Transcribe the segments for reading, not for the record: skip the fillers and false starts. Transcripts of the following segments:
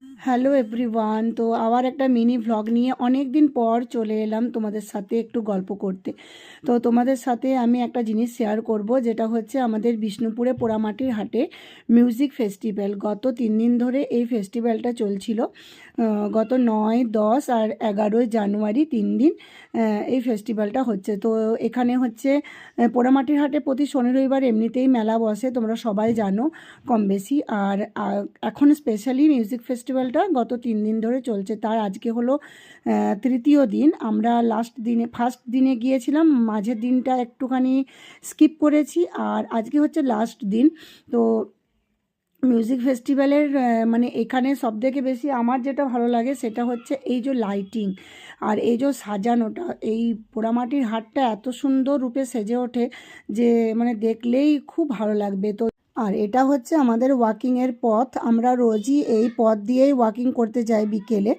Hello everyone, তো আবার একটা মিনি ভ্লগ নিয়ে অনেক দিন পর চলে এলাম তোমাদের সাথে একটু গল্প করতে। তো তোমাদের সাথে আমি একটা জিনিস শেয়ার করব, যেটা হচ্ছে আমাদের বিষ্ণুপুরে পোড়ামাটির হাটে মিউজিক ফেস্টিভ্যাল। গত 3 দিন ধরে এই ফেস্টিভ্যালটা চলছিল। গত 9, 10 আর 11 জানুয়ারি 3 দিন এই ফেস্টিভ্যালটা হচ্ছে। তো এখানে হচ্ছে পোড়ামাটির হাটে প্রতি শনি রবিবার এমনিতেই মেলা বসে, তোমরা সবাই জানো কম বেশি। আর এখন স্পেশালি মিউজিক ফেস্টিভ্যালটা গত 3 দিন ধরে চলছে, তার আজকে হলো তৃতীয় দিন। আমরা ফার্স্ট দিনে গিয়েছিলাম, মাঝের দিনটা একটুখানি স্কিপ করেছি, আর আজকে হচ্ছে লাস্ট দিন। তো মিউজিক ফেস্টিভ্যালের মানে এখানে সবথেকে বেশি আমার যেটা ভালো লাগে সেটা হচ্ছে এই যে লাইটিং আর এই যে সাজানোটা। এই পোড়ামাটির হাটটা এত সুন্দর রূপে সেজে ওঠে যে মানে দেখলেই খুব ভালো লাগবে। তো আর এটা হচ্ছে আমাদের ওয়াকিংয়ের পথ, আমরা রোজই এই পথ দিয়েই ওয়াকিং করতে যাই বিকেলে।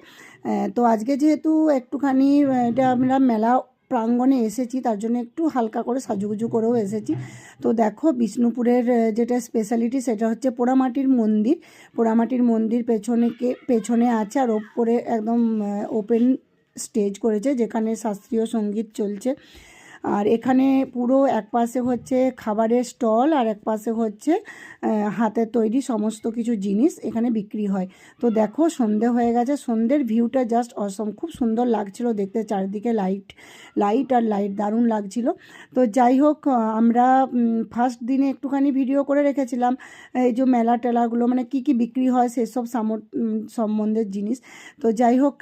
তো আজকে যেহেতু একটুখানি এটা আমরা মেলা প্রাঙ্গণে এসেছি, তার জন্য একটু হালকা করে সাজুগুজু করেও এসেছি। তো দেখো বিষ্ণুপুরের যেটা স্পেশালিটি সেটা হচ্ছে পোড়ামাটির মন্দির। পোড়ামাটির মন্দির পেছনে আছে, আর ওপরে একদম ওপেন স্টেজ করেছে যেখানে শাস্ত্রীয় সঙ্গীত চলছে। আর এখানে পুরো এক পাশে হচ্ছে খাবারের স্টল, আর এক পাশে হচ্ছে হাতের তৈরি সমস্ত কিছু জিনিস এখানে বিক্রি হয়। তো দেখো সন্ধে হয়ে গেছে, সন্ধ্যের ভিউটা জাস্ট অসম, খুব সুন্দর লাগছিল দেখতে, চারিদিকে লাইট লাইট আর লাইট, দারুণ লাগছিল। তো যাই হোক, আমরা ফার্স্ট দিনে একটুখানি ভিডিও করে রেখেছিলাম এই যে মেলা টেলাগুলো, মানে কি কি বিক্রি হয় সেসব সম্বন্ধের জিনিস। তো যাই হোক,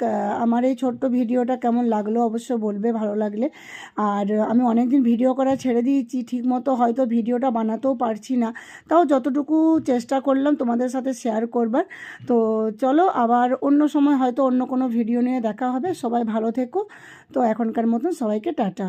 আমার এই ছোট্ট ভিডিওটা কেমন লাগলো অবশ্যই বলবে ভালো লাগলে। আর আমি অনেক দিন ভিডিও করা ছেড়ে দিয়েছি, ঠিকমতো হয়তো ভিডিওটা বানাতেও পারছি না, তাও যতটুকু চেষ্টা করলাম তোমাদের সাথে শেয়ার করবার। তো চলো আবার অন্য সময় হয়তো অন্য কোনো ভিডিও নিয়ে দেখা হবে। সবাই ভালো থেকো। তো এখনকার মতন সবাইকে টাটা।